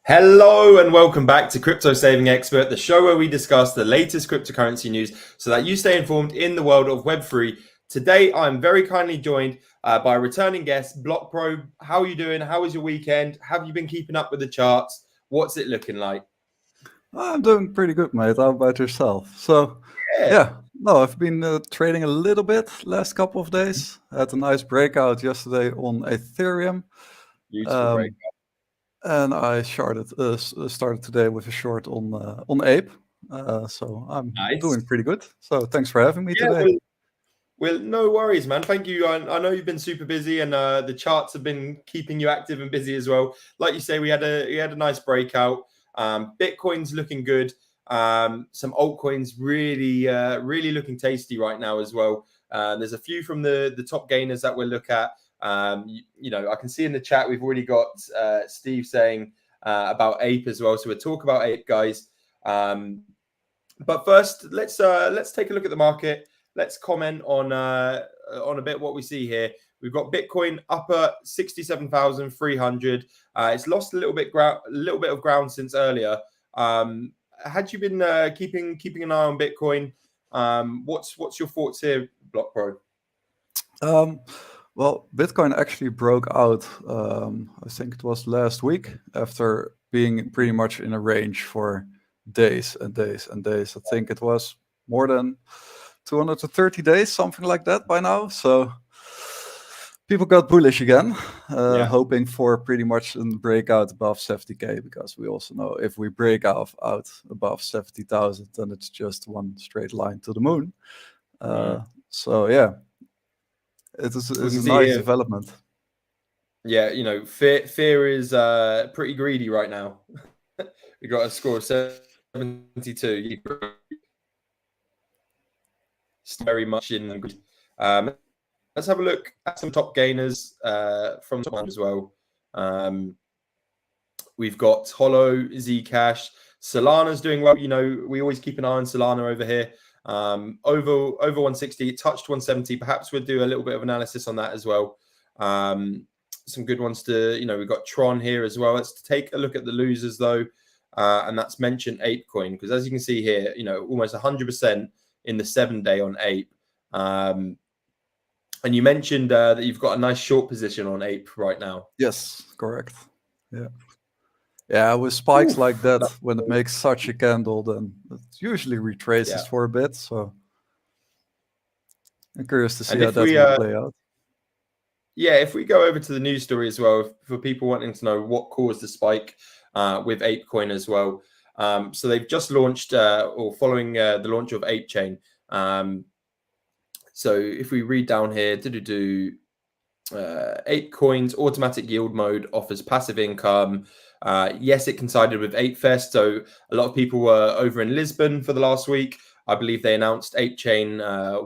Hello and welcome back to Crypto Saving Expert, the show where we discuss the latest cryptocurrency news so that you stay informed in the world of Web3. Today, I'm very kindly joined by a returning guest, BlockPro. How are you doing? How was your weekend? Have you been keeping up with the charts? What's it looking like? I'm doing pretty good, mate. How about yourself? Yeah, I've been trading a little bit last couple of days. Had a nice breakout yesterday on Ethereum, beautiful break. um, and I started today with a short on Ape. So I'm Nice. doing pretty good. So thanks for having me Yeah, today. well, no worries, man. Thank you. I know you've been super busy, and the charts have been keeping you active and busy as well. Like you say, we had a nice breakout. Bitcoin's looking good. Some altcoins really looking tasty right now as well. There's a few from the top gainers that we'll look at. I can see in the chat we've already got Steve saying about Ape as well. So we'll talk about Ape, guys. But first, let's take a look at the market. Let's comment on a bit what we see here. We've got Bitcoin up at 67,300. It's lost a little bit of ground since earlier. Had you been keeping an eye on Bitcoin? What's your thoughts here, BlockPro? Well, Bitcoin actually broke out. I think it was last week after being pretty much in a range for days and days and days. I think it was more than 230 days, something like that by now. So people got bullish again, Yeah. hoping for pretty much a breakout above 70K, because we also know if we break out above 70,000, then it's just one straight line to the moon. So yeah, it's We can a see nice here. development. Yeah, fear is pretty greedy right now. We got a score of 72. Very much in. Let's have a look at some top gainers from top as well. We've got Holo, Zcash, Solana's doing well. We always keep an eye on Solana over here. Over 160, it touched 170. Perhaps we'll do a little bit of analysis on that as well. Some good ones we've got Tron here as well. Let's take a look at the losers though. And that's mentioned ApeCoin, because as you can see here, almost 100% in the 7-day on Ape. And you mentioned that you've got a nice short position on Ape right now. Yes, correct. Yeah, with spikes like that, when it makes such a candle, then it usually retraces for a bit. So I'm curious to see how that will play out. Yeah, if we go over to the news story as well, for people wanting to know what caused the spike with ApeCoin as well. So they've just launched, or following the launch of ApeChain. So if we read down here, ApeCoin's automatic yield mode offers passive income. Yes, it coincided with ApeFest. So a lot of people were over in Lisbon for the last week. I believe they announced ApeChain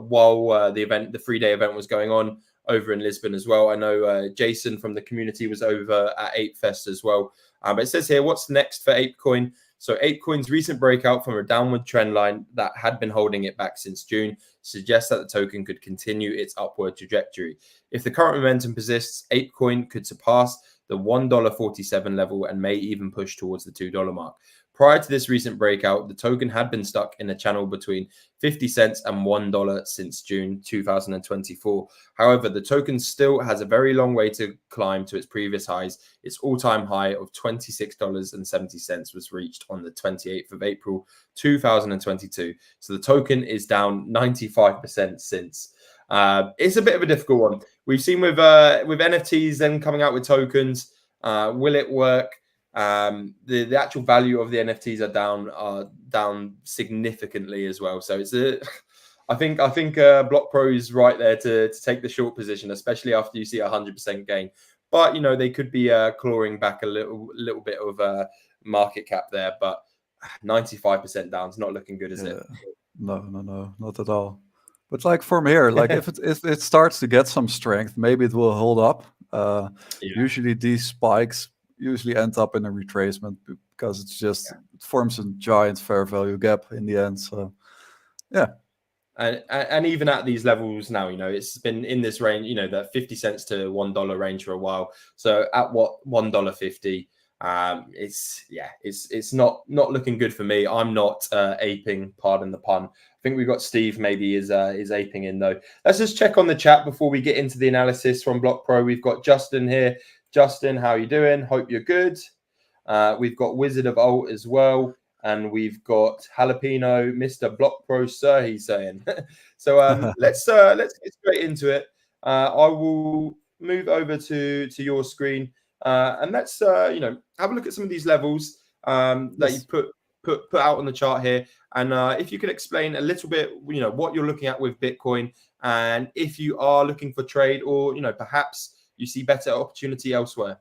while the 3-day event was going on over in Lisbon as well. I know Jason from the community was over at ApeFest as well. But it says here, what's next for ApeCoin? So ApeCoin's recent breakout from a downward trend line that had been holding it back since June suggests that the token could continue its upward trajectory. If the current momentum persists, ApeCoin could surpass the $1.47 level and may even push towards the $2 mark. Prior to this recent breakout, the token had been stuck in a channel between 50 cents and $1 since June 2024. However, the token still has a very long way to climb to its previous highs. Its all-time high of $26.70 was reached on the 28th of April 2022. So the token is down 95% since. It's a bit of a difficult one. We've seen with NFTs then coming out with tokens. Will it work? The actual value of the NFTs are down significantly as well. So it's I think BlockPro is right there to take the short position, especially after you see 100% gain. But they could be clawing back a little bit of market cap there. But 95% down is not looking good, is it? No, not at all. But like from here, like if it starts to get some strength, maybe it will hold up. Usually these spikes usually end up in a retracement because it forms a giant fair value gap in the end. So yeah. And even at these levels now, it's been in this range, that 50 cents to $1 range for a while. So at what $1.50, It's not looking good for me. I'm not aping, pardon the pun. I think we've got Steve maybe is aping in though. Let's just check on the chat before we get into the analysis from BlockPro. We've got Justin here. Justin, how are you doing? Hope you're good. We've got Wizard of Alt as well. And we've got Jalapeno, Mr. BlockPro, sir, he's saying. So let's get straight into it. I will move over to your screen and let's have a look at some of these levels that you put out on the chart here. And if you could explain a little bit, what you're looking at with Bitcoin, and if you are looking for trade, or perhaps you see better opportunity elsewhere.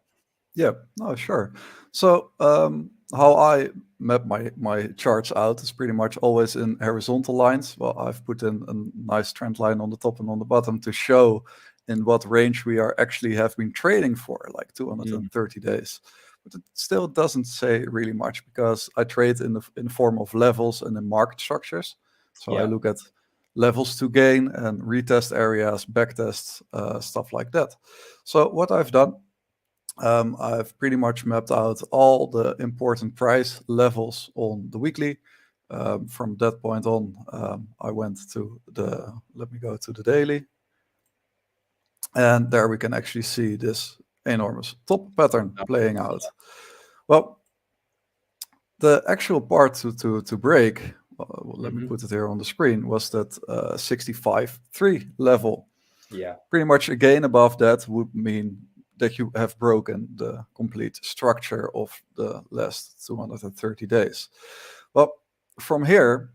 Yeah, no, sure. So how I map my charts out is pretty much always in horizontal lines. Well, I've put in a nice trend line on the top and on the bottom to show in what range we have been trading for, like 230 days. But it still doesn't say really much, because I trade in the form of levels and in market structures. So I look at levels to gain and retest areas, backtests, stuff like that. So what I've done, I've pretty much mapped out all the important price levels on the weekly. From that point on, I went to let me go to the daily. And there we can actually see this enormous top pattern playing out. Well, the actual part to break, let me put it here on the screen, was that 65.3 level. Yeah. Pretty much a gain above that would mean that you have broken the complete structure of the last 230 days. Well, from here,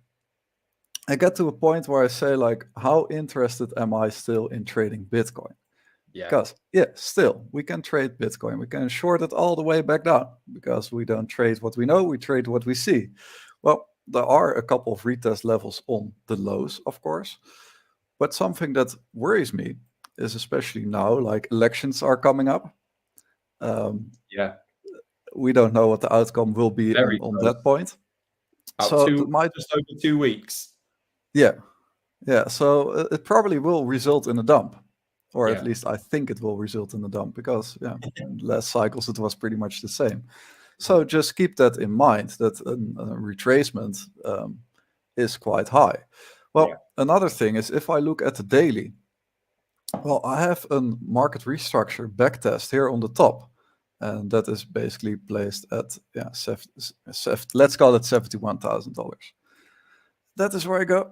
I get to a point where I say, like, how interested am I still in trading Bitcoin? Yeah. Because, still, we can trade Bitcoin. We can short it all the way back down, because we don't trade what we know, we trade what we see. Well, there are a couple of retest levels on the lows, of course. But something that worries me is, especially now, like, elections are coming up. We don't know what the outcome will be on that point. Just over 2 weeks. Yeah. So it probably will result in a dump, or at least I think it will result in a dump, because in last cycles it was pretty much the same. So just keep that in mind, that a retracement is quite high. Well, another thing is, if I look at the daily, well, I have a market restructure backtest here on the top, and that is basically placed at let's call it $71,000. That is where I go,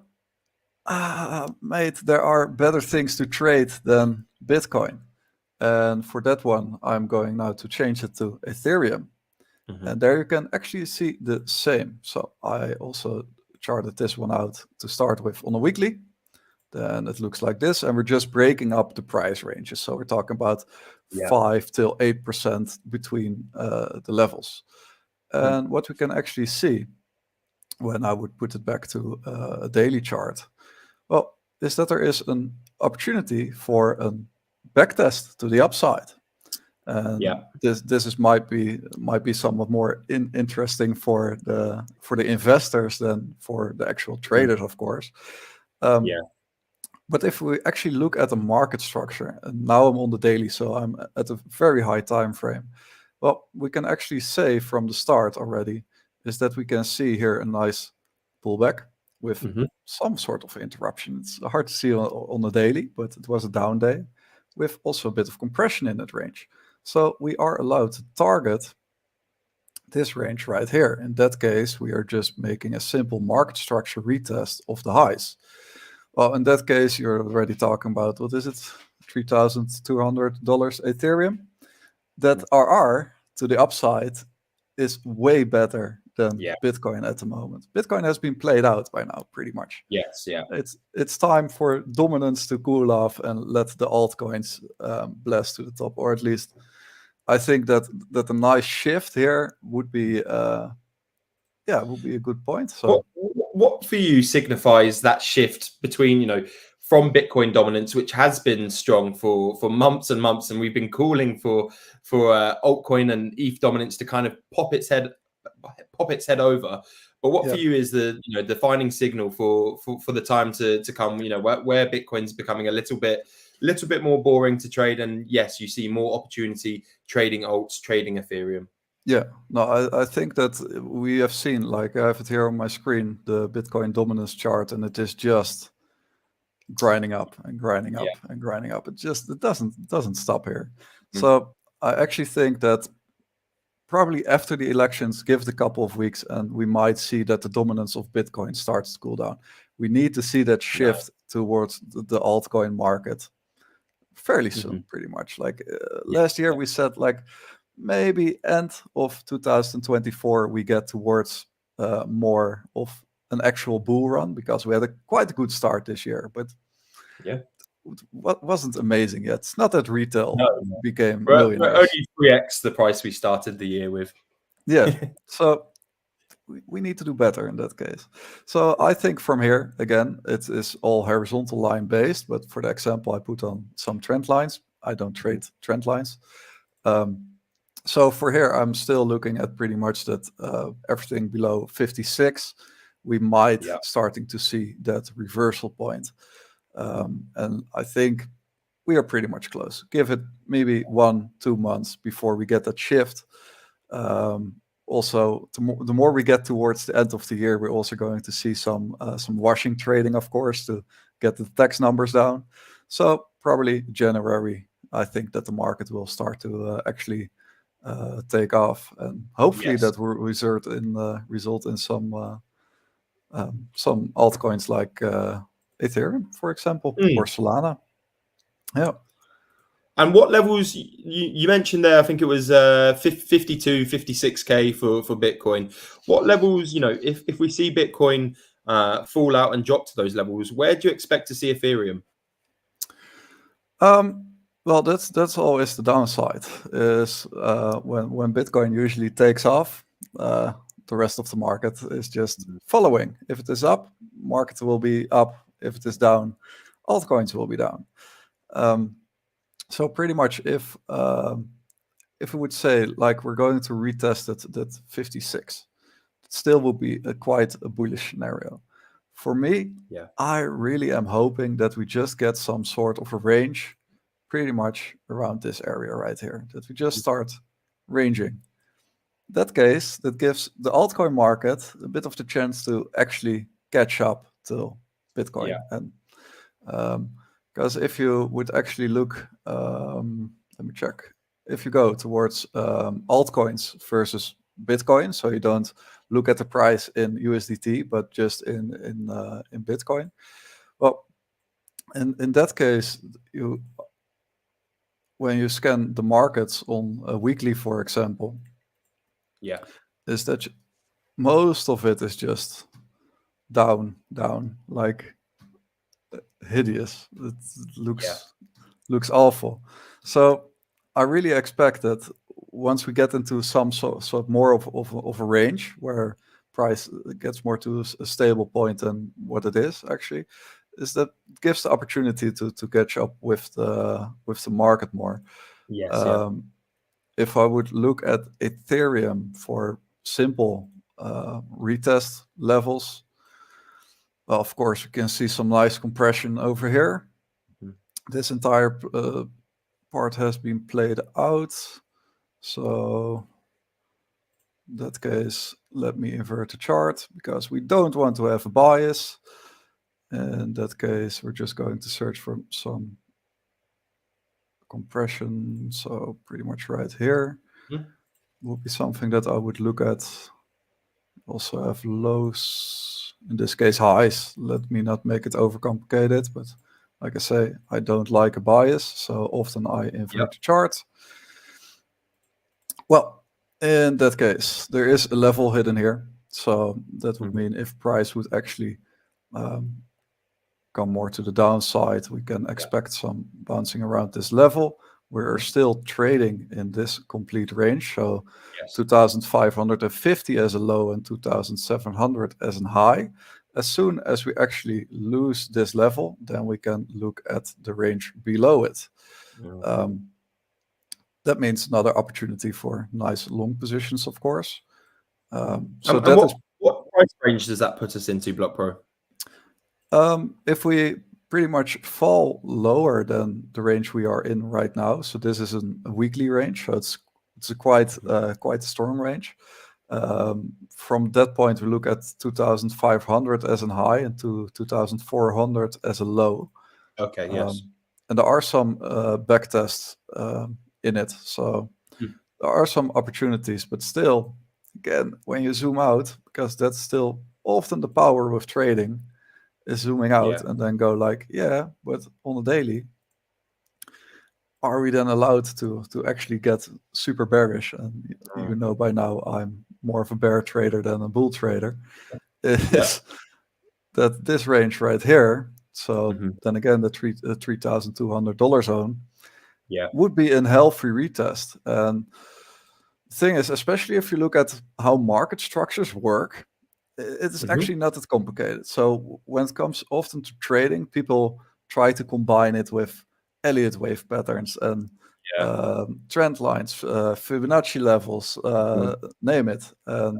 mate, there are better things to trade than Bitcoin. And for that one, I'm going now to change it to Ethereum. And there you can actually see the same. So I also charted this one out to start with on a weekly. Then it looks like this, and we're just breaking up the price ranges. So we're talking about 5 till 8% between the levels. And what we can actually see, when I would put it back to a daily chart, well, is that there is an opportunity for a backtest to the upside. And this is might be somewhat more interesting for the investors than for the actual traders, of course. But if we actually look at the market structure, and now I'm on the daily, so I'm at a very high time frame. Well, we can actually say from the start already is that we can see here a nice pullback with some sort of interruption. It's hard to see on the daily, but it was a down day with also a bit of compression in that range. So we are allowed to target this range right here. In that case, we are just making a simple market structure retest of the highs. Well, in that case, you're already talking about, what is it, $3,200 Ethereum? That RR to the upside is way better than Bitcoin at the moment. Bitcoin has been played out by now, pretty much. It's time for dominance to cool off and let the altcoins blast to the top, or at least I think that a nice shift here would be a good point. So what for you signifies that shift between, from Bitcoin dominance, which has been strong for months and months, and we've been calling for altcoin and ETH dominance to kind of pop its head over. But what for you is the defining signal for the time to come? Where Bitcoin's becoming a little bit more boring to trade, and yes, you see more opportunity trading alts, trading Ethereum. Yeah, no, I think that we have seen, like I have it here on my screen, the Bitcoin dominance chart, and it is just grinding up and grinding Yeah. up and grinding up. It doesn't stop here. Mm. So I actually think that probably after the elections, give it a couple of weeks, and we might see that the dominance of Bitcoin starts to cool down. We need to see that No. shift towards the altcoin market fairly Hmm. soon, pretty much. Like Yeah. last year, we said like maybe end of 2024 we get towards more of an actual bull run, because we had quite a good start this year, but Yeah. what wasn't amazing yet. It's not that retail No. became We're millionaires. only 3x the price we started the year with. Yeah, so we need to do better in that case. So I think from here, again, it is all horizontal line based, but for the example, I put on some trend lines. I don't trade trend lines. Um, so for here, I'm still looking at pretty much that everything below 56, we might Yeah. starting to see that reversal point. And I think we are pretty much close. Give it maybe 1-2 months before we get that shift. Um, Also, the more we get towards the end of the year, we're also going to see some washing trading, of course, to get the tax numbers down. So probably January, I think that the market will start to actually take off, and hopefully Yes. that will result in some altcoins like Ethereum, for example, or Mm. Solana. Yeah. And what levels you mentioned there? I think it was 52, 56K for Bitcoin. What levels, if we see Bitcoin fall out and drop to those levels, where do you expect to see Ethereum? Well, that's always the downside. Is when Bitcoin usually takes off, the rest of the market is just following. If it is up, market will be up. If it is down, altcoins will be down. Um, so pretty much, if we would say like we're going to retest that 56, it still will be quite a bullish scenario. For me, Yeah. I really am hoping that we just get some sort of a range pretty much around this area right here, that we just start ranging. That case, that gives the altcoin market a bit of the chance to actually catch up to Yeah. Bitcoin. And because if you would actually look, let me check. If you go towards altcoins versus Bitcoin, so you don't look at the price in USDT, but just in Bitcoin. Well, in that case, you when you scan the markets on a weekly, for example, Yeah. is that most of it is just down, down, like hideous. It Yeah. looks awful. So I really expect that once we get into some sort more of a range where price gets more to a stable point than what it is actually, is that gives the opportunity to catch up with the market more. Yes. Yeah. Um, if I would look at Ethereum for simple retest levels, well, of course, you can see some nice compression over here. Mhm. This entire part has been played out. So in that case, let me invert the chart because we don't want to have a bias. In that case, we're just going to search for some compression. So pretty much right here Mhm. would be something that I would look at. Also have lows, in this case highs. Let me not make it overcomplicated, but like I say, I don't like a bias, so often I Yeah. invert the chart. Well, in that case, there is a level hidden here. So that would Mhm. mean if price would actually um, come more to the downside, we can Yeah. expect some bouncing around this level. We're Mhm. still trading in this complete range. So Yes. 2,550 as a low and 2,700 as a high. As soon as we actually lose this level, then we can look at the range below it. Mhm. Um, that means another opportunity for nice long positions, of course. So And that is what price range does that put us into, BlockPro? if we pretty much fall lower than the range we are in right now. So this is a weekly range, so it's It's a quite strong range. From that point, we look at 2,500 as a high and to 2,400 as a low. Okay. Yes. And there are some back tests in it, so there are some opportunities. But still, again, when you zoom out, because that's still often the power with trading, is zooming out and then go like, yeah, but on a daily, are we then allowed to actually get super bearish? And you know by now I'm more of a bear trader than a bull trader. Is that this range right here? So then again, the $3,200 zone would be a healthy retest. And the thing is, especially if you look at how market structures work, it's actually not that complicated. So when it comes often to trading, people try to combine it with Elliott wave patterns and trend lines, Fibonacci levels, name it.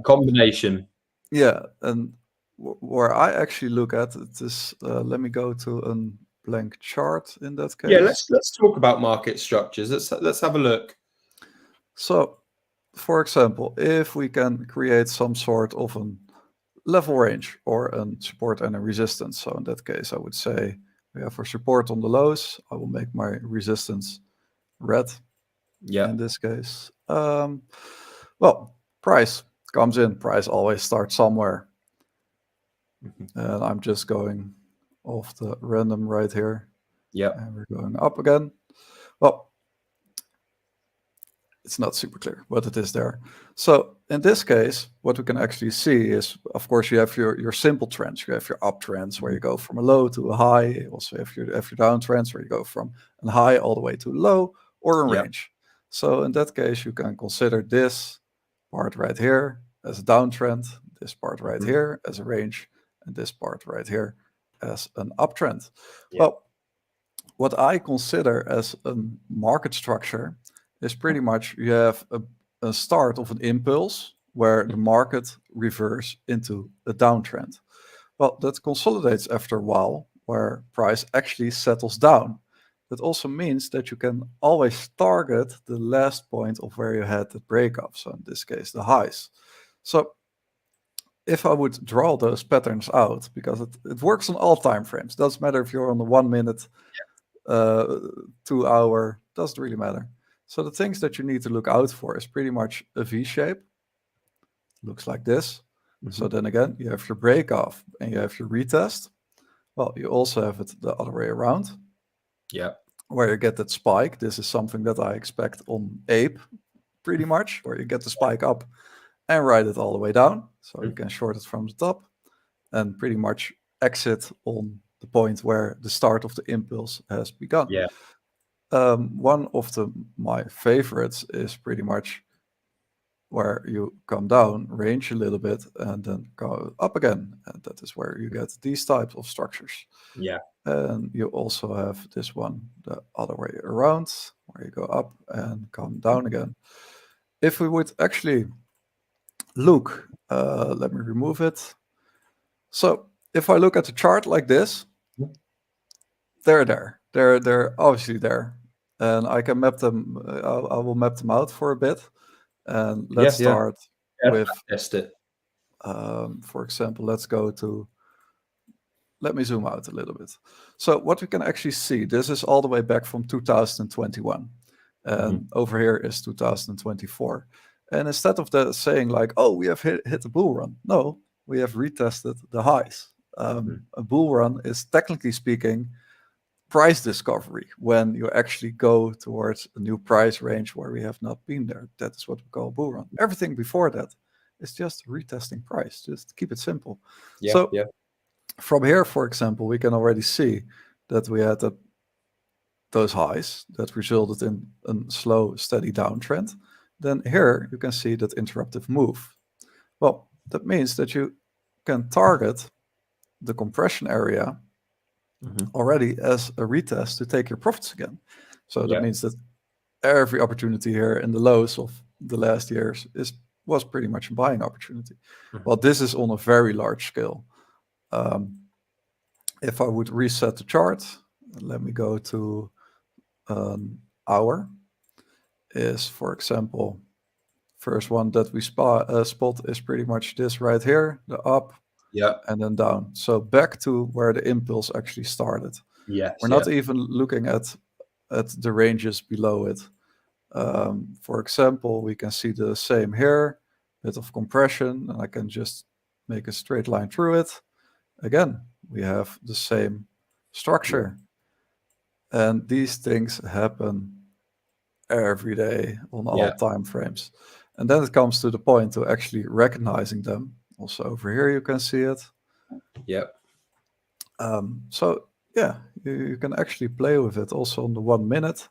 Combination. Yeah, and where I actually look at it is, let me go to a blank chart in that case. Yeah, let's talk about market structures. Let's have a look. So, for example, if we can create some sort of a level range or a support and a resistance. So in that case, I would say we have for support on the lows. I will make my resistance red. Yeah. In this case, well, price comes in. Price always starts somewhere, and I'm just going off the random right here. Yeah. And we're going up again. Well, it's not super clear, but it is there. So in this case, what we can actually see is, of course, you have your simple trends. You have your uptrends where you go from a low to a high. You also have your downtrends where you go from a high all the way to low or a range. So in that case, you can consider this part right here as a downtrend, this part right here as a range, and this part right here as an uptrend. Well, what I consider as a market structure is pretty much you have a start of an impulse where the market reverses into a downtrend. Well, that consolidates after a while where price actually settles down. That also means that you can always target the last point of where you had the breakup. So in this case, the highs. So if I would draw those patterns out, because it works on all time frames, doesn't matter if you're on the 1 minute, 2 hour, doesn't really matter. So the things that you need to look out for is pretty much a V shape. Looks like this. So then again, you have your break off and you have your retest. Well, you also have it the other way around. Yeah. Where you get that spike. This is something that I expect on Ape, pretty much, where you get the spike up and ride it all the way down. So you can short it from the top and pretty much exit on the point where the start of the impulse has begun. Yeah. One of my favorites is pretty much where you come down, range a little bit, and then go up again. And that is where you get these types of structures. Yeah. And you also have this one the other way around, where you go up and come down again. If we would actually look, let me remove it. So if I look at the chart like this, they're there. They're obviously there. And I can map them, I will map them out for a bit. And let's start with, test it. for example, let's go to, let me zoom out a little bit. So what we can actually see, this is all the way back from 2021. And over here is 2024. And instead of saying like, oh, we have hit the bull run. No, we have retested the highs. A bull run is technically speaking price discovery when you actually go towards a new price range where we have not been there. That is what we call a bull run. Everything before that is just retesting price. Just keep it simple. From here, for example, we can already see that we had those highs that resulted in a slow, steady downtrend. Then here you can see that interruptive move. Well, that means that you can target the compression area already as a retest to take your profits again. So that means that every opportunity here in the lows of the last years was pretty much a buying opportunity. Well, this is on a very large scale. If I would reset the chart, let me go to hour. is, for example, first one that we spot is pretty much this right here, the up Yeah. and then down. So back to where the impulse actually started. Yes. We're not even looking at the ranges below it. For example, we can see the same here, bit of compression, and I can just make a straight line through it. Again, we have the same structure. And these things happen every day on all time frames. And then it comes to the point to actually recognizing them. Also over here, you can see it. Yep. So yeah, you can actually play with it also on the 1 minute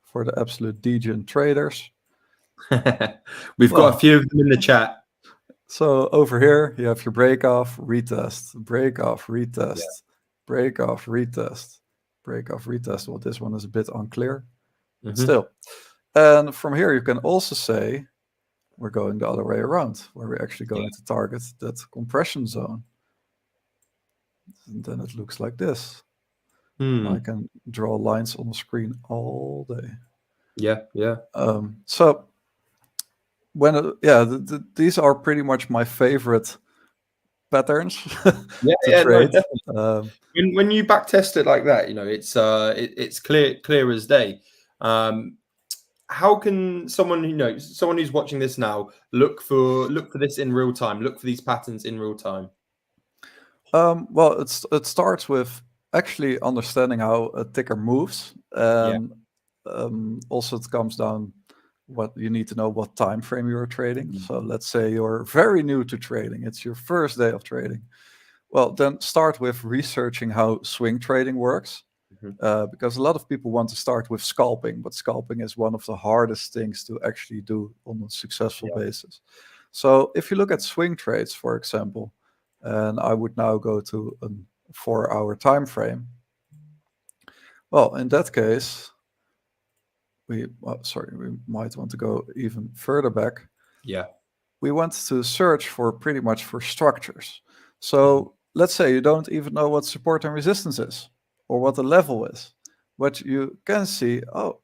for the absolute degen traders. We've got a few of them in the chat. So over here, you have your break off, retest, break off, retest, break off, retest, break off, retest. Well, this one is a bit unclear, but still. And from here, you can also say, we're going the other way around, where we're actually going to target that compression zone. And then it looks like this. I can draw lines on the screen all day. Yeah. So when these are pretty much my favorite patterns to trade. No, when you back test it like that, it's clear as day. How can someone who's watching this now look for this in real time? Look for these patterns in real time. Well, it starts with actually understanding how a ticker moves, and also it comes down what you need to know what time frame you're trading. So let's say you're very new to trading; it's your first day of trading. Well, then start with researching how swing trading works, because a lot of people want to start with scalping, but scalping is one of the hardest things to actually do on a successful basis. So if you look at swing trades, for example, and I would now go to a 4-hour time frame. Well, in that case, we might want to go even further back. Yeah. We want to search for pretty much for structures. So let's say you don't even know what support and resistance is or what the level is, but you can see, oh,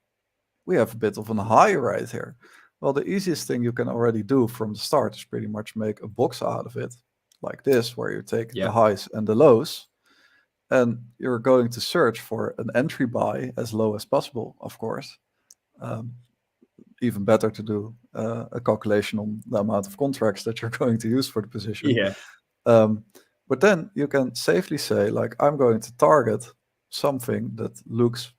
we have a bit of a high right here. Well, the easiest thing you can already do from the start is pretty much make a box out of it, like this, where you take the highs and the lows, and you're going to search for an entry buy as low as possible, of course. Even better to do a calculation on the amount of contracts that you're going to use for the position. Yeah. But then you can safely say, like, I'm going to target something that looks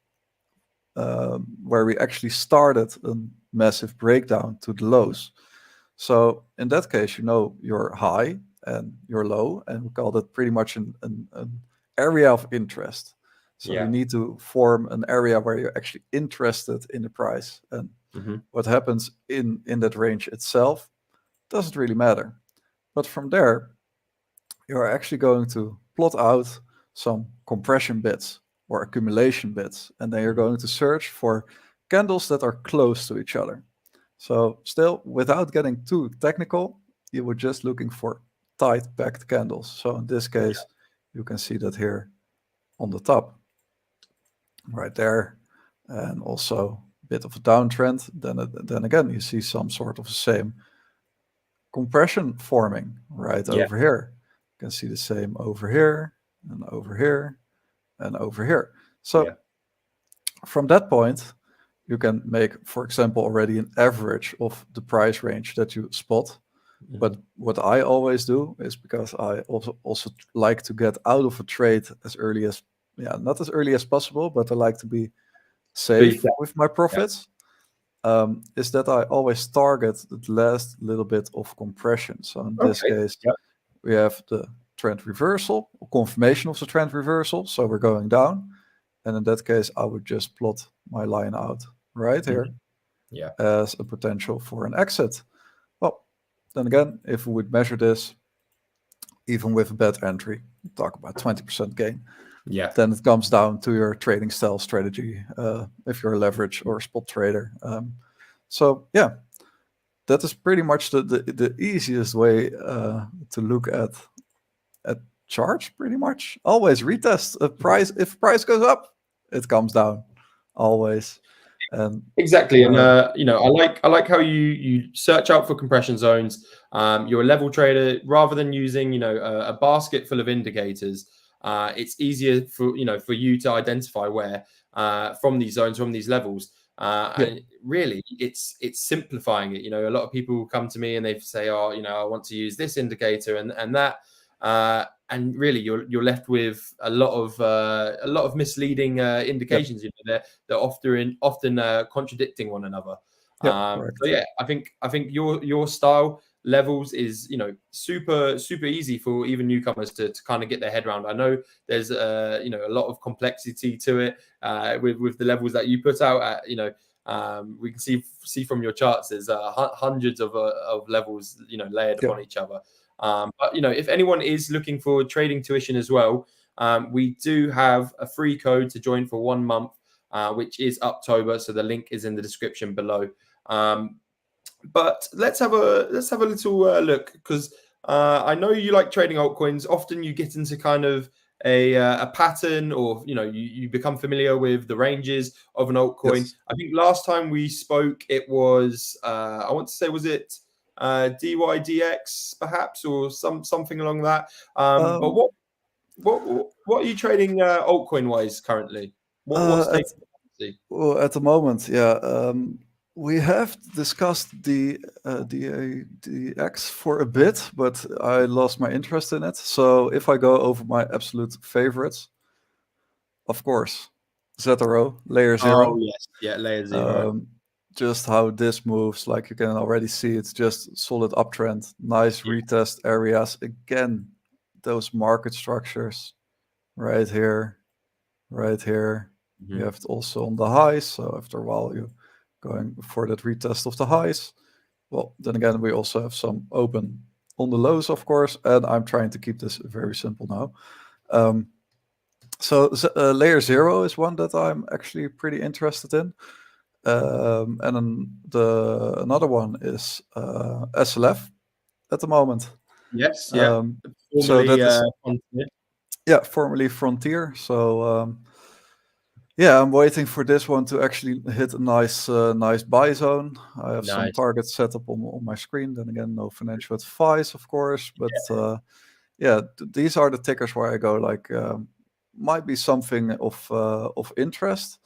where we actually started a massive breakdown to the lows. So in that case, you know your high and your low, and we call that pretty much an area of interest. So you need to form an area where you're actually interested in the price, and what happens in that range itself doesn't really matter. But from there, you're actually going to plot out some compression bits or accumulation bits, and then you're going to search for candles that are close to each other. So still, without getting too technical, you were just looking for tight packed candles. So in this case, you can see that here on the top, right there, and also a bit of a downtrend. Then again, you see some sort of the same compression forming right over here. You can see the same over here and over here and over here. So from that point, you can make, for example, already an average of the price range that you spot. But what I always do is, because I also like to get out of a trade as early as, not as early as possible, but I like to be safe with my profits, is that I always target the last little bit of compression. So in this case, we have the trend reversal, or confirmation of the trend reversal. So we're going down. And in that case, I would just plot my line out right here as a potential for an exit. Well, then again, if we would measure this, even with a bad entry, talk about 20% gain. Then it comes down to your trading style strategy, if you're a leverage or a spot trader. So yeah, that is pretty much the easiest way to look at charts. Pretty much always retest a price. If price goes up, it comes down always. And Exactly, and I like how you search out for compression zones. You're a level trader rather than using a basket full of indicators. It's easier for you to identify where from these zones, from these levels, yeah, and really it's simplifying it. A lot of people come to me and they say, oh, I want to use this indicator and that. And really, you're left with a lot of misleading yeah, indications. They're often contradicting one another. yeah, So correct. yeah, I think your style levels is super easy for even newcomers to kind of get their head around. I know there's a lot of complexity to it with the levels that you put out at we can see from your charts there's hundreds of levels layered Yeah, upon each other. But if anyone is looking for trading tuition as well, we do have a free code to join for 1 month, which is October. So the link is in the description below. But let's have a little look, because I know you like trading altcoins. Often you get into kind of a pattern, or you become familiar with the ranges of an altcoin. yes. I think last time we spoke, it was I want to say, was it DYDX perhaps, or something along that. But Um, what are you trading altcoin wise currently? What's uh, at taking the well, at the moment, yeah, we have discussed the X for a bit, but I lost my interest in it. So if I go over my absolute favorites, of course, ZRO, layer Oh zero. yes, yeah, layer zero. Um, just how this moves, like you can already see, it's just solid uptrend, nice Yeah. retest areas. Again, those market structures right here, right here. You Mhm. have it also on the highs. So after a while, you going for that retest of the highs. Well, then again, we also have some open on the lows, of course, and I'm trying to keep this very simple now. Layer zero is one that I'm actually pretty interested in. And then another one is SLF at the moment. Yes, yeah. Um, so Formerly that is, Frontier. yeah, formerly Frontier. So yeah, I'm waiting for this one to actually hit a nice buy zone. I have some Nice. targets set up on my screen. Then again, no financial advice, of course. But yeah, these are the tickers where I go like might be something of interest.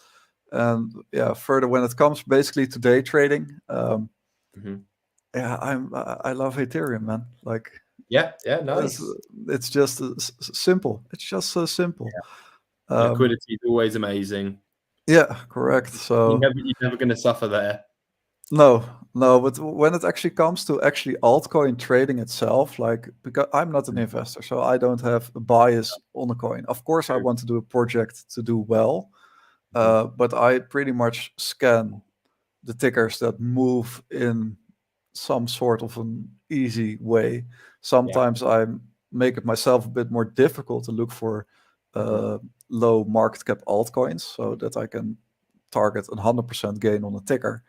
And yeah, further when it comes basically to day trading, Mhm. yeah, I love Ethereum, man. Like Yeah, yeah, it's, nice. it's just simple. It's just so simple. Um, Liquidity is always amazing. yeah, correct. So You're never going to suffer there. no, no, but when it actually comes to actually altcoin trading itself, like because I'm not an investor, so I don't have a bias on a coin. Of course, I True. want to do a project to do well, Mhm. but I pretty much scan the tickers that move in some sort of an easy way. Yeah. Sometimes I make it myself a bit more difficult to look for Mhm. low market cap altcoins so that I can target 100% gain on a ticker.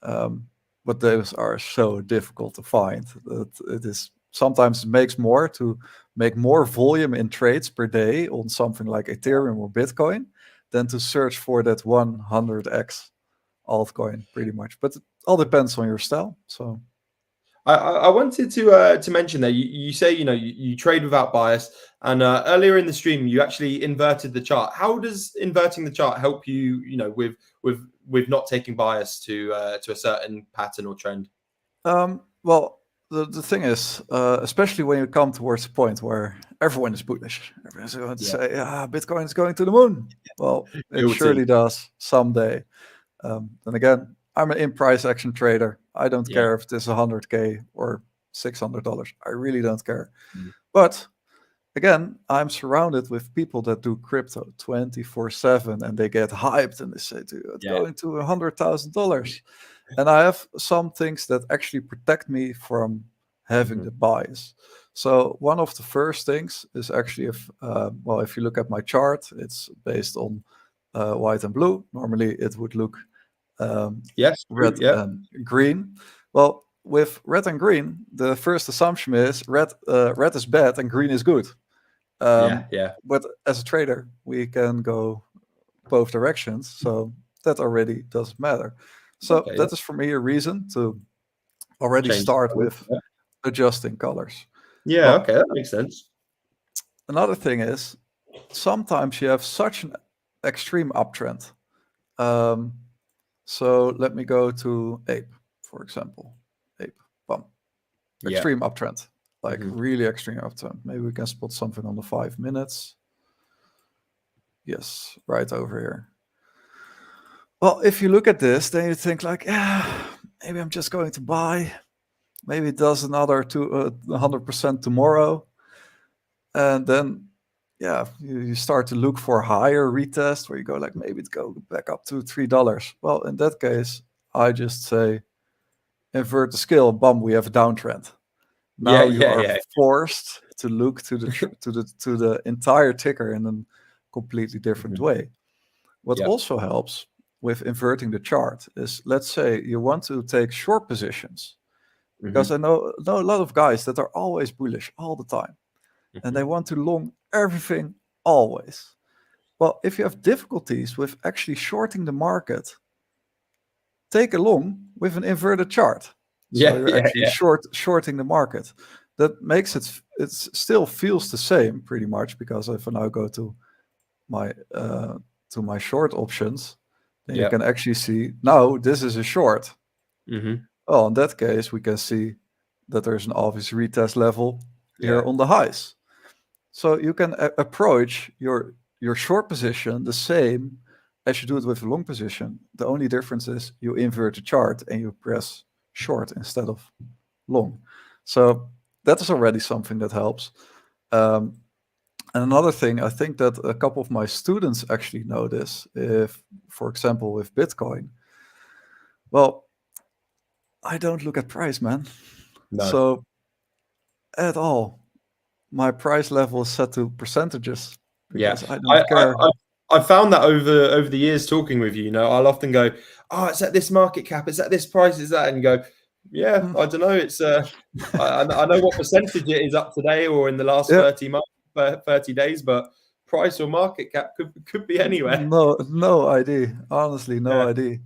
Um, but those are so difficult to find that it is sometimes it makes more to make more volume in trades per day on something like Ethereum or Bitcoin than to search for that 100x altcoin pretty much. But it all depends on your style. So I wanted to mention that you say you trade without bias, and earlier in the stream you actually inverted the chart. How does inverting the chart help you? With not taking bias to a certain pattern or trend. well, the thing is, especially when you come towards a point where everyone is bullish, everyone's going to Yeah, say, "Ah, Bitcoin is going to the moon." Well, it guilty. surely does someday. Then again, I'm an in price action trader. I don't Yeah. care if it's 100K or $600. I really don't care. Mm. But again, I'm surrounded with people that do crypto 24/7 and they get hyped and they say to you, it's Yeah. going to $100,000. And I have some things that actually protect me from having Mhm. the bias. So one of the first things is actually if you look at my chart, it's based on white and blue. Normally it would look Yes, true. red Yeah. and green. Well, with red and green, the first assumption is red is bad and green is good. Yeah. Um, Yeah. but as a trader, we can go both directions. So that already doesn't matter. So Okay, yeah. that is for me a reason to already Change the start colours. with Yeah. adjusting colors. Yeah, Well, okay, that makes sense. another thing is sometimes you have such an extreme uptrend. Um, so let me go to ape, for example. Ape, bum, Yeah. extreme uptrend, like Hmm. really extreme uptrend. Maybe we can spot something on the 5 minutes. Yes, right over here. Well, if you look at this, then you think like, yeah, maybe I'm just going to buy. Maybe it does another 100% tomorrow, and then yeah, you start to look for higher retest where you go like maybe it go back up to $3. Well, in that case, I just say invert the scale. Bum, we have a downtrend. Yeah, Now you yeah, are yeah. forced to look to the entire ticker in a completely different Hmm. way. What Yeah. also helps with inverting the chart is, let's say you want to take short positions, because Hmm. I know a lot of guys that are always bullish all the time and Hmm. they want to long everything always. Well, if you have difficulties with actually shorting the market, take a long with an inverted chart. So Yeah, you're yeah, actually yeah. shorting the market. That makes it still feels the same pretty much, because if I now go my to my short options, then you Yeah. can actually see now this is a short. Hmm. Well, in that case, we can see that there's an obvious retest level here Yeah. on the highs. So you can approach your short position the same as you do it with a long position. The only difference is you invert the chart and you press short instead of long. So that is already something that helps. Um, and another thing, I think that a couple of my students actually know this. If, for example, with Bitcoin, well, I don't look at price, man. No. So at all, my price level is set to percentages Yeah, because I I, don't I, care. I, I found that over the years talking with you, I'll often go, oh, it's at this market cap, it's at this price, is that, and you go, yeah, Mm, I don't know, it's I know what percentage it is up today or in the last yeah, 30 months, 30 days, but price or market cap could be anywhere. no idea. Honestly, no Yeah. idea.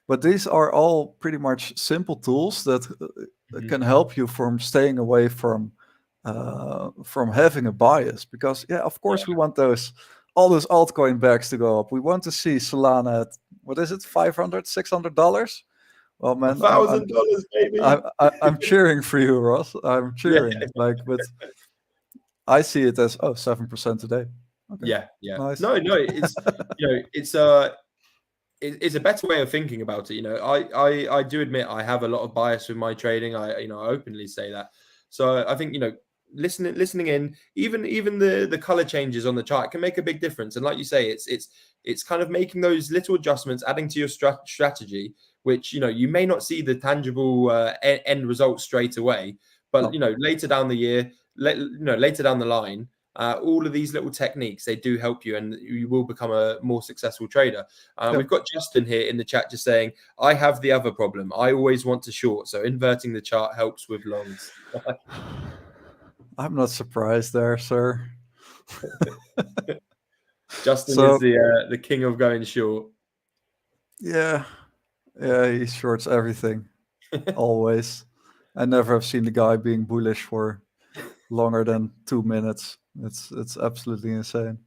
But these are all pretty much simple tools that Hmm. can help you from staying away from having a bias. Because yeah, of course we Yeah. want all those altcoin bags to go up. We want to see Solana at what is it, $500, $600? Well, man, $1,000, baby. I'm cheering for you, Ross. I'm Yeah. cheering. Like, but I see it as 7% today. Okay, Yeah. Yeah. nice. No, it's, it's it's a better way of thinking about it. I do admit I have a lot of bias with my trading. I openly say that. So I think, listening in, even the color changes on the chart can make a big difference. And like you say, it's kind of making those little adjustments, adding to your strategy, which, you may not see the tangible end result straight away, but, No, later down the year, later down the line, all of these little techniques, they do help you, and you will become a more successful trader. yep. We've got Justin here in the chat just saying, I have the other problem. I always want to short, so inverting the chart helps with longs. I'm not surprised there, sir. Justin is So the king of going short. yeah, yeah, he shorts everything always. I never have seen the guy being bullish for longer than 2 minutes. It's absolutely insane.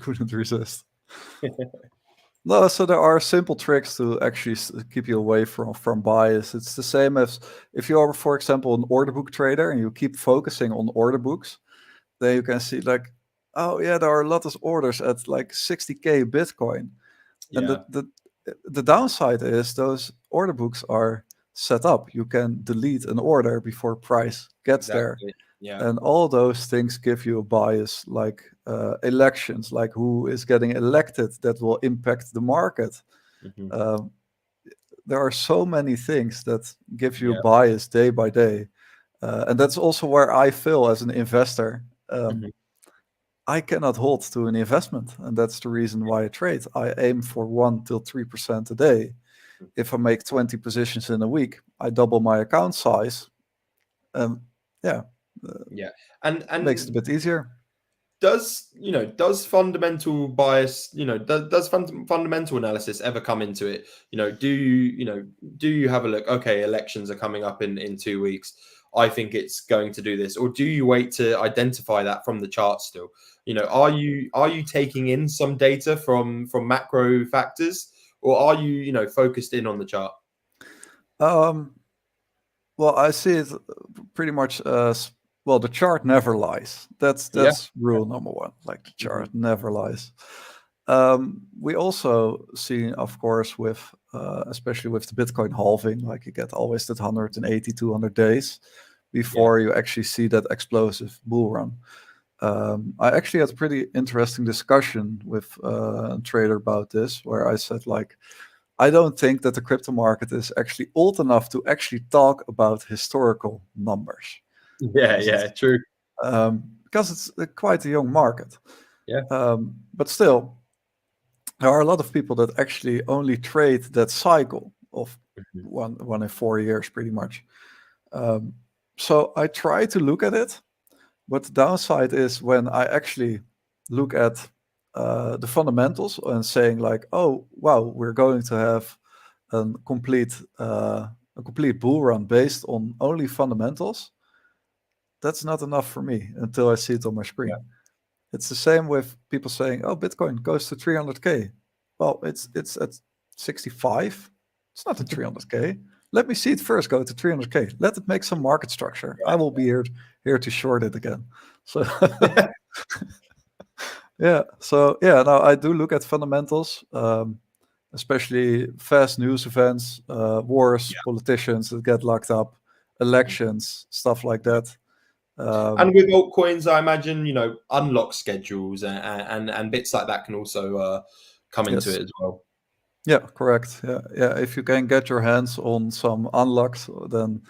Couldn't resist. No, so there are simple tricks to actually keep you away from bias. It's the same as if you are, for example, an order book trader and you keep focusing on order books, then you can see like, oh yeah, there are a lot of orders at like 60K Bitcoin. And Yeah, the downside is those order books are set up. You can delete an order before price gets there. exactly. Yeah. And all those things give you a bias, like elections, like who is getting elected, that will impact the market. Hmm. Um, there are so many things that give you a Yeah. bias day by day. And that's also where I feel as an investor. Hmm. I cannot hold to an investment, and that's the reason why I trade. I aim for 1 till 3% a day. If I make 20 positions in a week, I double my account size. Um, yeah, Yeah. And makes it a and bit easier. does fundamental bias, does fundamental analysis ever come into it? Do you have a look? Okay, elections are coming up in 2 weeks. I think it's going to do this, or do you wait to identify that from the chart still? Are you taking in some data from macro factors, or are you focused in on the chart? Well, I see it pretty much as, well, the chart never lies. That's rule number one. Like, the chart never lies. We also see, of course, with especially with the Bitcoin halving, like, you get always that 180, 200 days before you actually see that explosive bull run. I actually had a pretty interesting discussion with a trader about this, where I said, like, I don't think that the crypto market is actually old enough to actually talk about historical numbers. True. Because it's quite a young market. But still, there are a lot of people that actually only trade that cycle of one in 4 years, pretty much. So I try to look at it, but the downside is when I actually look at the fundamentals and saying, like, oh wow, we're going to have a complete bull run based on only fundamentals. That's not enough for me until I see it on my screen. It's the same with people saying, oh, Bitcoin goes to 300k. Well, it's at 65. It's not at 300k. Let me see it first go to 300k. Let it make some market structure. I will be here to short it again. So now I do look at fundamentals, especially fast news events, wars, politicians that get locked up, elections, stuff like that. And with altcoins, I imagine unlock schedules and bits like that can also come into it as well. Yeah, correct. Yeah. If you can get your hands on some unlocks, then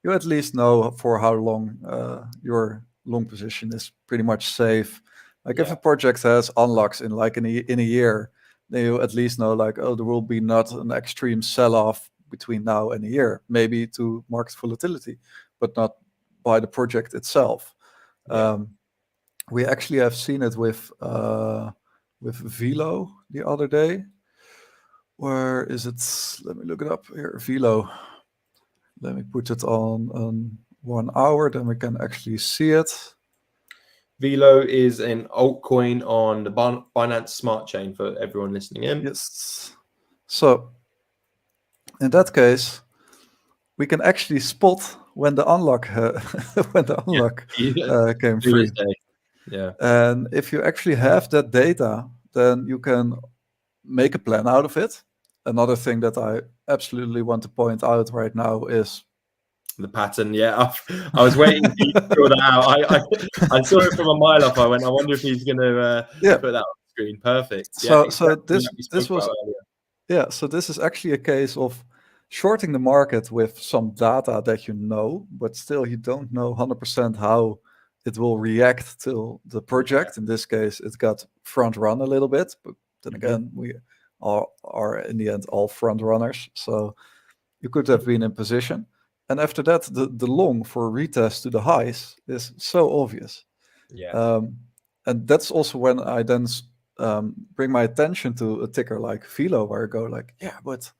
you at least know for how long your long position is pretty much safe. Like, if a project has unlocks in a year, then you at least know, like, oh, there will be not an extreme sell-off between now and a year, maybe to market volatility, but not by the project itself. We actually have seen it with Velo the other day. Where is it? Let me look it up here. Velo. Let me put it on 1 hour, then we can actually see it. Velo is an altcoin on the Binance Smart Chain for everyone listening in. Yes. So in that case, we can actually spot when the unlock came free. And if you actually have that data, then you can make a plan out of it. Another thing that I absolutely want to point out right now is the pattern. I was waiting for you to draw that out. I saw it from a mile off. I wonder if he's going to put that on the screen. Perfect. So this was so this is actually a case of shorting the market with some data that you know, but still you don't know 100% how it will react to the project. In this case, it got front run a little bit, but then again, we are in the end all front runners. So you could have been in position. And after that, the long for retest to the highs is so obvious. And that's also when I then bring my attention to a ticker like Velo, where I go, like, but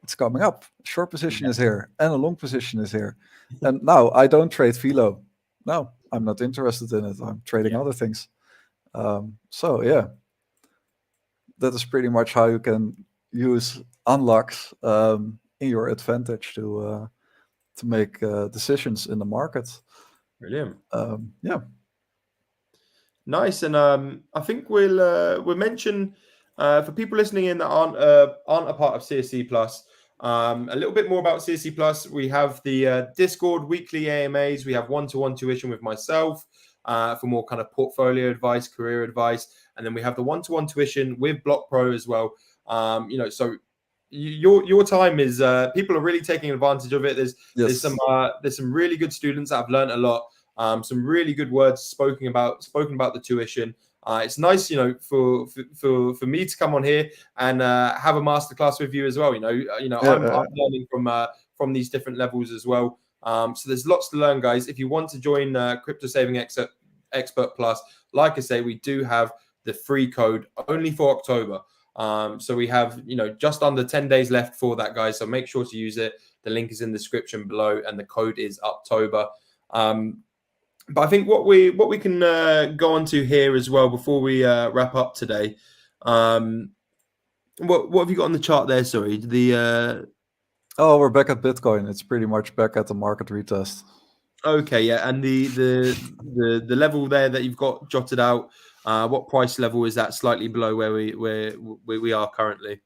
it's coming up. Short position is here and a long position is here. And now I don't trade Velo. No, I'm not interested in it. I'm trading other things. That is pretty much how you can use unlocks in your advantage to make decisions in the market. Brilliant. Nice. And I think we'll mention for people listening in that aren't a part of CSC Plus, a little bit more about CSC Plus. We have the Discord weekly AMAs. We have one-to-one tuition with myself for more kind of portfolio advice, career advice, and then we have the one-to-one tuition with BlockPro as well. So your time is people are really taking advantage of it. There's some really good students that have learned a lot. Some really good words spoken about the tuition. It's nice, for me to come on here and have a masterclass with you as well. I'm learning from these different levels as well. So there's lots to learn, guys. If you want to join Crypto Saving Expert, Expert Plus. Like I say, we do have the free code only for October. So we have, just under 10 days left for that, guys. So make sure to use it. The link is in the description below, and the code is October. But I think what we can go on to here as well before we wrap up today. What have you got on the chart there? Sorry, Oh, we're back at Bitcoin. It's pretty much back at the market retest. Okay, yeah, and the level there that you've got jotted out. What price level is that? Slightly below where we are currently.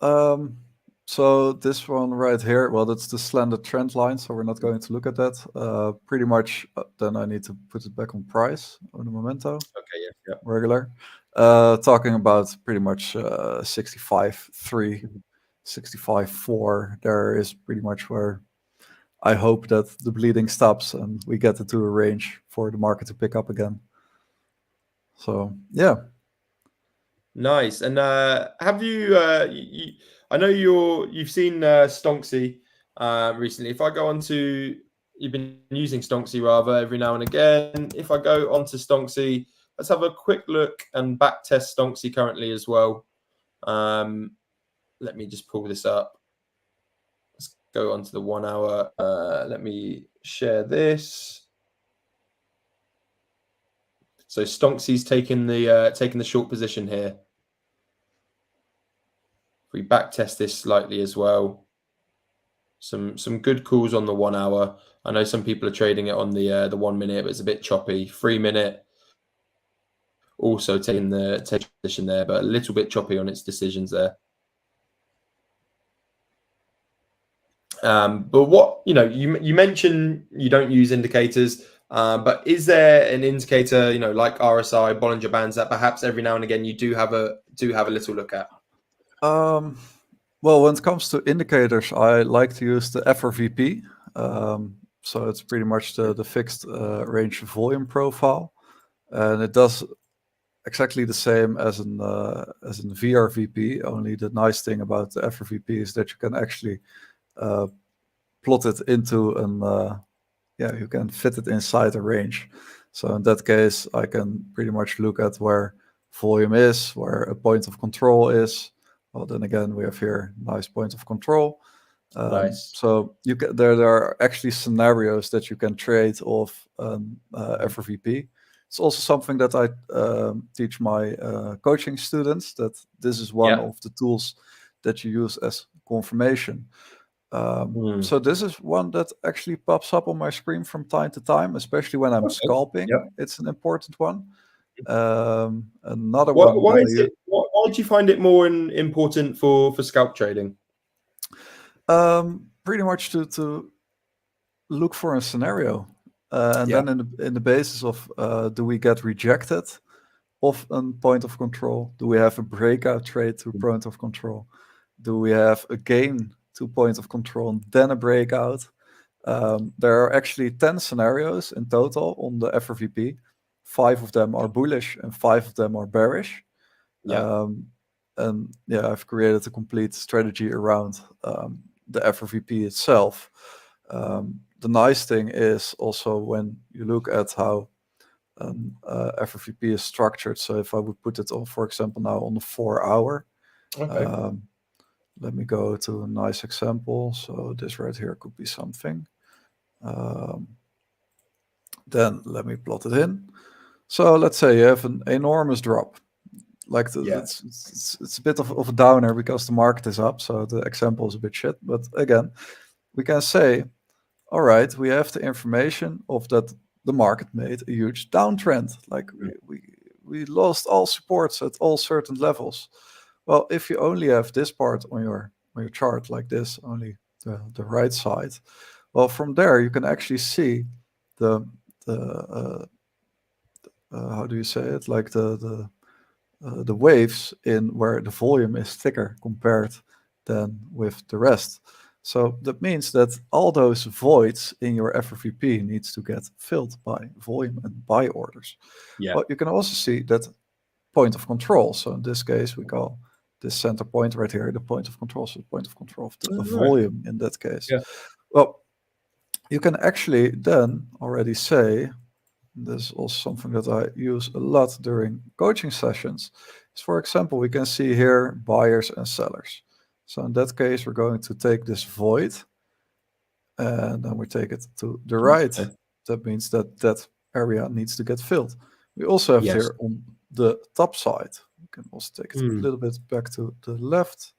So this one right here, well, that's the slender trend line, so we're not going to look at that. Pretty much, then I need to put it back on price on the Momento. Okay, yeah. Regular. Talking about pretty much 65.3, 65.4. There is pretty much where I hope that the bleeding stops and we get into a range for the market to pick up again. So yeah. Nice. And have you, I know you've seen Stonksy recently. If I go on to, you've been using Stonksy rather every now and again. If I go onto Stonksy, let's have a quick look and back test Stonksy currently as well. Let me just pull this up. Let's go on to the 1 hour. Let me share this. So Stonksy's taking the short position here. If we back test this slightly as well, some good calls on the 1 hour. I know some people are trading it on the 1 minute, but it's a bit choppy. 3 minute also taking the position there, but a little bit choppy on its decisions there. But what you mentioned you don't use indicators, but is there an indicator like RSI, Bollinger Bands that perhaps every now and again you do have a little look at? Well, when it comes to indicators, I like to use the FRVP. So it's pretty much the fixed range volume profile, and it does exactly the same as an VRVP. Only the nice thing about the FRVP is that you can actually plot it into you can fit it inside a range. So in that case, I can pretty much look at where volume is, where a point of control is. Well, then again, we have here nice point of control. Nice. So there are actually scenarios that you can trade off FRVP. It's also something that I teach my coaching students, that this is one of the tools that you use as confirmation. So this is one that actually pops up on my screen from time to time, especially when I'm scalping. It's an important one. Another one. Why do you find it more important for scalp trading? Pretty much to look for a scenario, and then in the basis of do we get rejected of a point of control? Do we have a breakout trade to point of control? Do we have a gain to point of control and then a breakout? There are actually 10 scenarios in total on the FRVP. 5 of them are bullish and 5 of them are bearish. I've created a complete strategy around the FRVP itself. The nice thing is also when you look at how FRVP is structured. So if I would put it on, for example, now on the 4 hour, let me go to a nice example. So this right here could be something. Then let me plot it in. So let's say you have an enormous drop. Like it's a bit of a downer because the market is up. So the example is a bit shit. But again, we can say, all right, we have the information of that the market made a huge downtrend. Like we lost all supports at all certain levels. Well, if you only have this part on your chart like this, only the right side, well, from there you can actually see the how do you say it? Like the waves in where the volume is thicker compared than with the rest. So that means that all those voids in your FRVP needs to get filled by volume and buy orders. But you can also see that point of control. So in this case, we call this center point right here the point of control. So the point of control of the volume in that case. Well, you can actually then already say, this is also something that I use a lot during coaching sessions. Is, for example, we can see here buyers and sellers. So in that case, we're going to take this void and then we take it to the right. Okay. That means that that area needs to get filled. We also have Yes. here on the top side, you can also take it a Mm. little bit back to the left,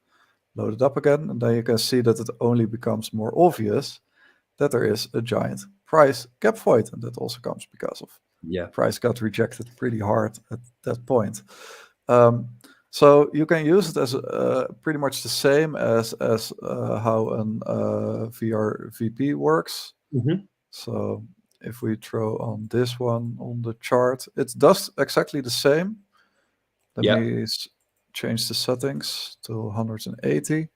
load it up again, and then you can see that it only becomes more obvious that there is a giant price gap void, and that also comes because of Yeah. price got rejected pretty hard at that point. So you can use it as pretty much the same as how an VRVP works. Hmm. So if we throw on this one on the chart, it does exactly the same. Let Yeah. me change the settings to 180.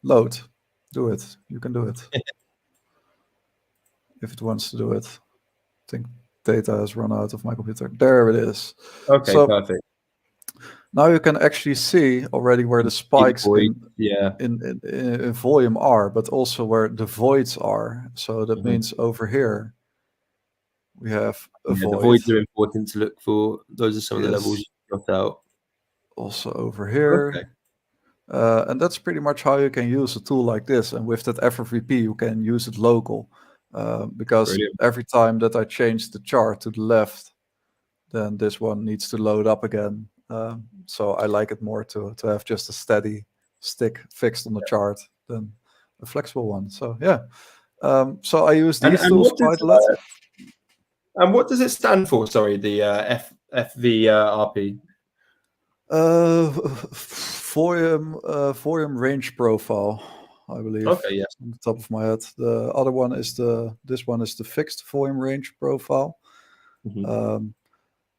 Load. Do it. You can do it. If it wants to do it. I think data has run out of my computer. There it is. Okay. So Perfect. now you can actually see already where the spikes Void. Yeah. in volume are, but also where the voids are. So that Mhm. means over here we have a Yeah, the void. voids are important to look for. Those are some of the levels Yes. you got out. Also over Okay. here. And that's pretty much how you can use a tool like this. And with that FRVP, you can use it local. Because Brilliant. every time that I change the chart to the left, then this one needs to load up again. So I like it more to have just a steady stick fixed on the chart than a flexible one. So yeah. So I use these And tools what quite does a lot. it stand for? Sorry, the FVRP. Volume range profile, I believe, Okay. Yes. on the top of my head. The other one is this one is the fixed volume range profile. Mhm.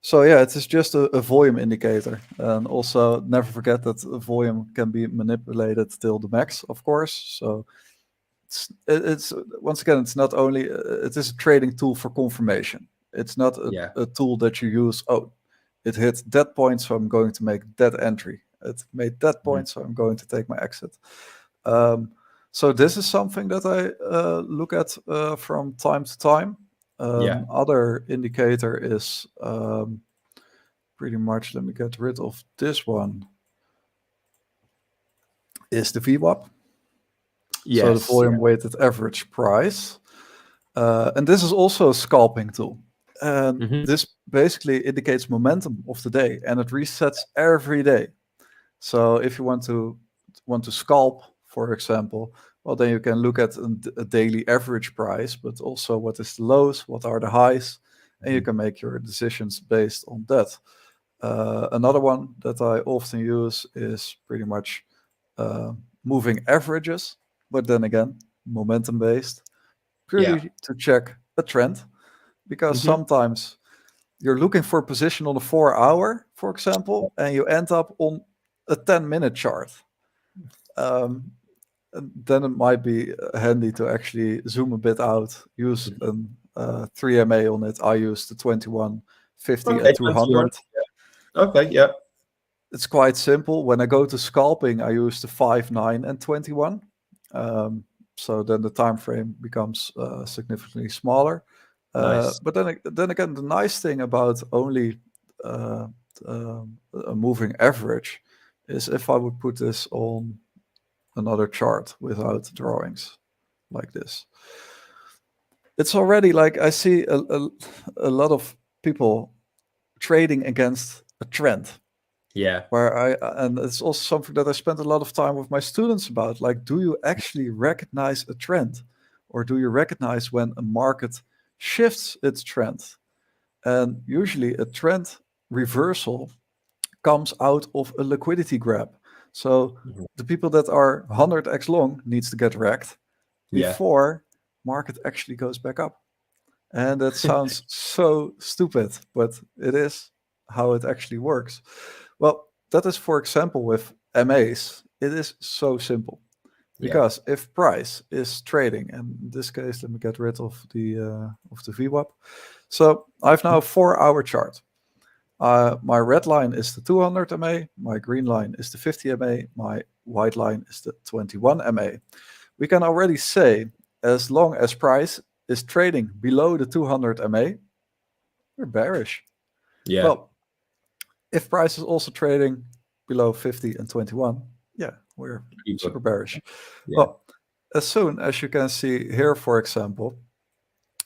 So yeah, it is just a volume indicator. And also never forget that a volume can be manipulated till the max, of course. So it's once again, it's not only it is a trading tool for confirmation. It's not Yeah. a tool that you use. Oh, it hit that point, so I'm going to make that entry. It made that Mhm. point, so I'm going to take my exit. So this is something that I look at from time to time. Yeah. Other indicator is pretty much. Let me get rid of this one. Is the VWAP. So the Yes. volume weighted average price. And this is also a scalping tool. And Yeah. Hmm. this basically indicates momentum of the day, and it resets every day. So if you want to scalp, for example, well, then you can look at a daily average price, but also what is the lows, what are the highs, and you can make your decisions based on that. Another one that I often use is pretty much moving averages, but then again, momentum based, Yeah. purely to check a trend, because Hmm. sometimes you're looking for a position on a 4 hour, for example, and you end up on a 10-minute chart. And then it might be handy to actually zoom a bit out, use an 3MA on it. I use the 21, 50, Okay. and 21. 200. Okay. Yeah. It's quite simple. When I go to scalping, I use the 5, 9, and 21. So then the time frame becomes significantly smaller. Nice. But then again, the nice thing about only uh, a moving average is if I would put this on another chart without drawings like this. It's already like I see a lot of people trading against a trend Yeah. where and it's also something that I spent a lot of time with my students about. Like, do you actually recognize a trend, or do you recognize when a market shifts its trend? And usually, a trend reversal comes out of a liquidity grab. So Mhm. the people that are 100x long needs to get wrecked Yeah. before market actually goes back up. And that sounds so stupid, but it is how it actually works. Well, that is, for example, with MAs, it is so simple. Yeah. Because if price is trading, and in this case, let me get rid of the VWAP. So I've now a 4 hour chart. My red line is the 200 MA, my green line is the 50 MA, my white line is the 21 MA. We can already say, as long as price is trading below the 200 MA, we're bearish. Yeah. Well, if price is also trading below 50 and 21, yeah, we're super bearish. Yeah. Well, as soon as you can see here, for example,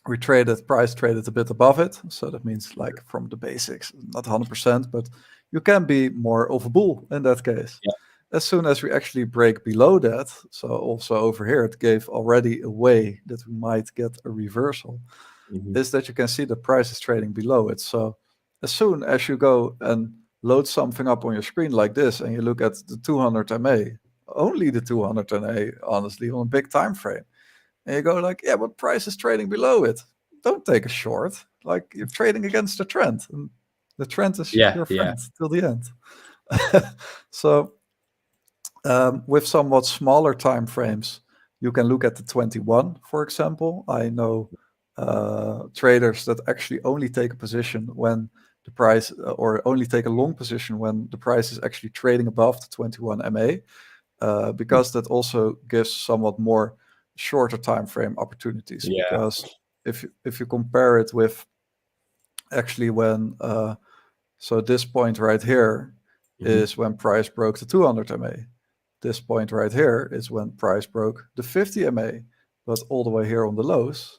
price traded a bit above it. So that means like from the basics, not 100%, but you can be more of a bull in that case. Yeah. As soon as we actually break below that, so also over here, it gave already away that we might get a reversal, is that you can see the price is trading below it. So as soon as you go and load something up on your screen like this, and you look at the 200 MA, only the 200 MA, honestly, on a big time frame, and you go like, yeah, but price is trading below it. Don't take a short. Like, you're trading against the trend, and the trend is your friend till the end. So with somewhat smaller time frames, you can look at the 21, for example. I know traders that actually only take a position when the price, or only take a long position when the price is actually trading above the 21 MA, because that also gives somewhat more shorter time frame opportunities. Yeah. Because if you compare it with actually when so this point right here is when price broke the 200 MA. This point right here is when price broke the 50 MA, but all the way here on the lows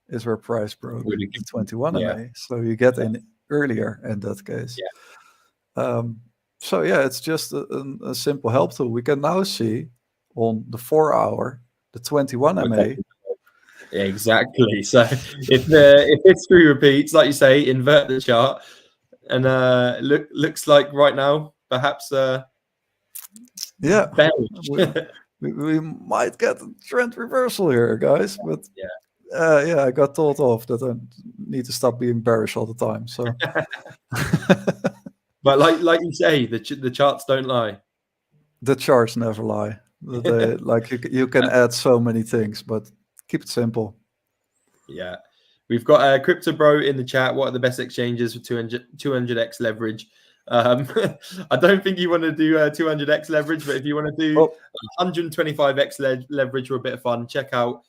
is where price broke the 21 MA. So you get in earlier in that case. So yeah, it's just a simple help tool. We can now see on the 4 hour, the 21 MA. Exactly. So if history repeats, like you say, invert the chart, and looks like right now, perhaps yeah, we might get a trend reversal here, guys. But yeah, I got told off that I need to stop being bearish all the time. So, but like you say, the charts don't lie. The charts never lie. Like you can add so many things, but keep it simple. Yeah, we've got Crypto Bro in the chat. What are the best exchanges for 200x leverage? I don't think you want to do 200x leverage, but if you want to do 125x leverage for a bit of fun, check out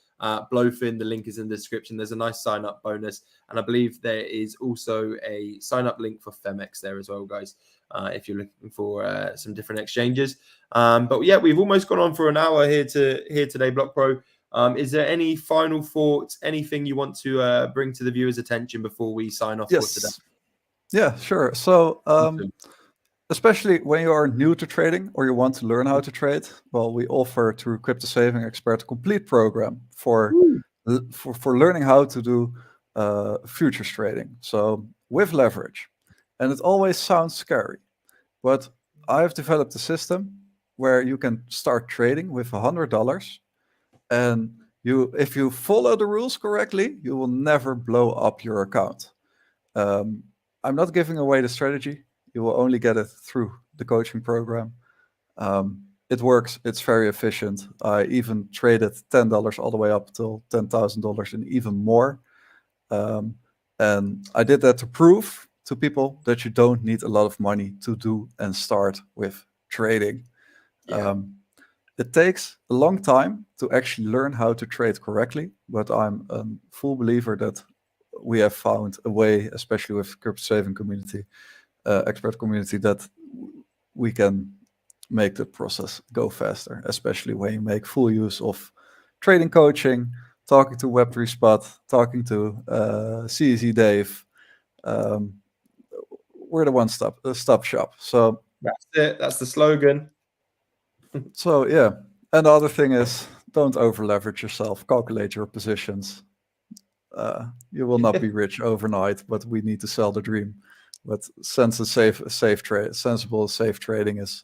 Blofin. The link is in the description. There's a nice sign up bonus, and I believe there is also a sign up link for PHEMEX there as well, guys. If you're looking for some different exchanges, but yeah, we've almost gone on for an hour here today, BlockPro. Is there any final thoughts, anything you want to bring to the viewers' attention before we sign off for today? Yeah, sure. So, especially when you are new to trading or you want to learn how to trade, well, we offer through Crypto Saving Expert a complete program for learning how to do futures trading. So with leverage, and it always sounds scary, but I've developed a system where you can start trading with $100. And if you follow the rules correctly, you will never blow up your account. I'm not giving away the strategy. You will only get it through the coaching program. It works. It's very efficient. I even traded $10 all the way up till $10,000 and even more. And I did that to prove to people that you don't need a lot of money to do and start with trading. It takes a long time to actually learn how to trade correctly, but I'm a full believer that we have found a way, especially with Crypto Saving community, expert community, that we can make the process go faster, especially when you make full use of trading coaching, talking to Web3 Spot, talking to CZ Dave. We're the one-stop shop. So that's it. That's the slogan. So yeah, and the other thing is, don't over leverage yourself. Calculate your positions. You will not be rich overnight, but we need to sell the dream. But sensible, safe trading is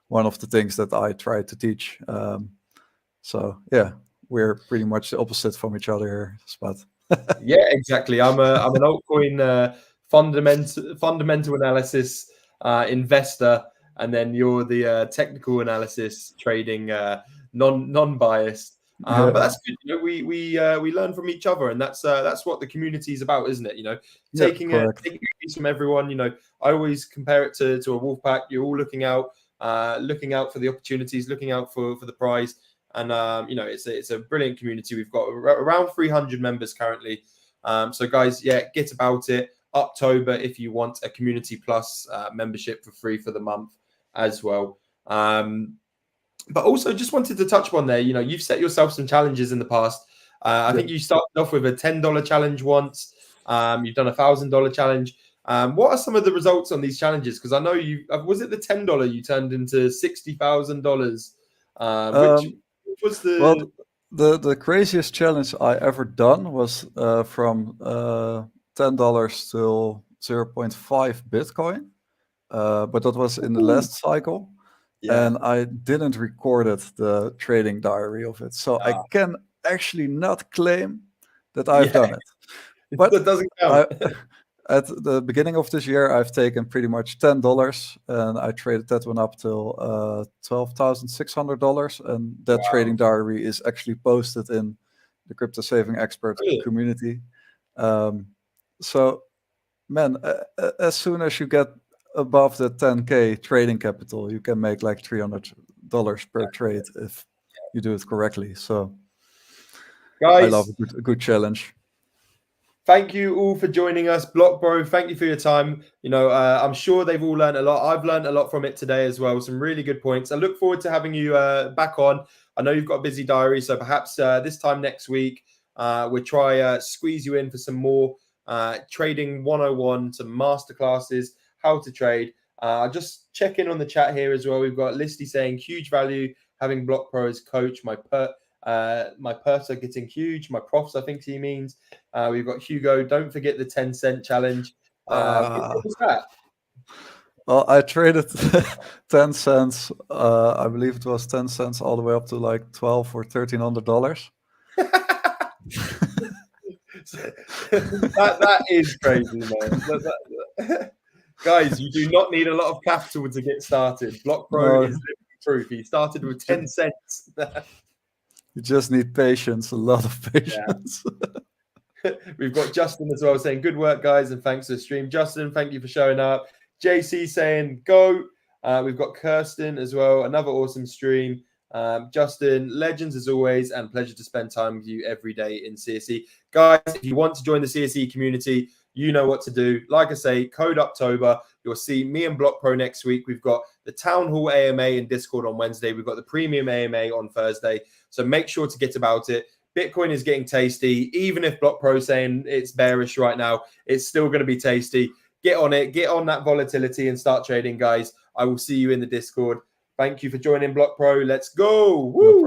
one of the things that I try to teach. So yeah, we're pretty much the opposite from each other here, Spot. Yeah, exactly. I'm an altcoin fundamental analysis investor, and then you're the technical analysis trading non-biased. But that's good. You know, we learn from each other, and that's what the community is about, isn't it? You know, taking a piece from everyone. You know, I always compare it to a wolf pack. You're all looking out for the opportunities, looking out for the prize. And it's a brilliant community. We've got around 300 members currently. So guys, get about it. October, if you want a Community Plus membership for free for the month as well. But also just wanted to touch upon there, you've set yourself some challenges in the past. I think you started off with a $10 challenge once. You've done a $1,000 challenge. What are some of the results on these challenges? Because I know was it the $10 you turned into $60,000? Which was the... Well, the craziest challenge I ever done was from $10 till 0.5 Bitcoin. But that was in the last cycle. Yeah. And I didn't record the trading diary of it. So I can actually not claim that I've done it. But that doesn't count. At the beginning of this year, I've taken pretty much $10 and I traded that one up till $12,600. And that trading diary is actually posted in the Crypto Saving Expert community. So, man, as soon as you get above the 10K trading capital, you can make like $300 per trade if you do it correctly. So, guys, I love a good challenge. Thank you all for joining us. BlockPro, thank you for your time. I'm sure they've all learned a lot. I've learned a lot from it today as well. Some really good points. I look forward to having you back on. I know you've got a busy diary, so perhaps this time next week, we'll try squeeze you in for some more trading 101, some masterclasses, how to trade. Just check in on the chat here as well. We've got Listy saying huge value having BlockPro as coach. My perps are getting huge. My profs, I think he means. We've got Hugo. Don't forget the 10-cent challenge. What was that? Well, I traded 10 cents. I believe it was 10 cents all the way up to like $1,200 or $1,300. that is crazy, man. Guys, you do not need a lot of capital to get started. BlockPro is proof. He started with 10 cents. You just need patience, a lot of patience. Yeah. We've got Justin as well saying, good work, guys, and thanks for the stream. Justin, thank you for showing up. JC saying, go. We've got Kirsten as well. Another awesome stream. Justin, legends as always, and pleasure to spend time with you every day in CSE. Guys, if you want to join the CSE community, you know what to do. Like I say, code October. You'll see me and BlockPro next week. We've got the Town Hall AMA in Discord on Wednesday. We've got the Premium AMA on Thursday. So make sure to get about it. Bitcoin is getting tasty. Even if BlockPro is saying it's bearish right now, it's still going to be tasty. Get on it. Get on that volatility and start trading, guys. I will see you in the Discord. Thank you for joining BlockPro. Let's go. Woo!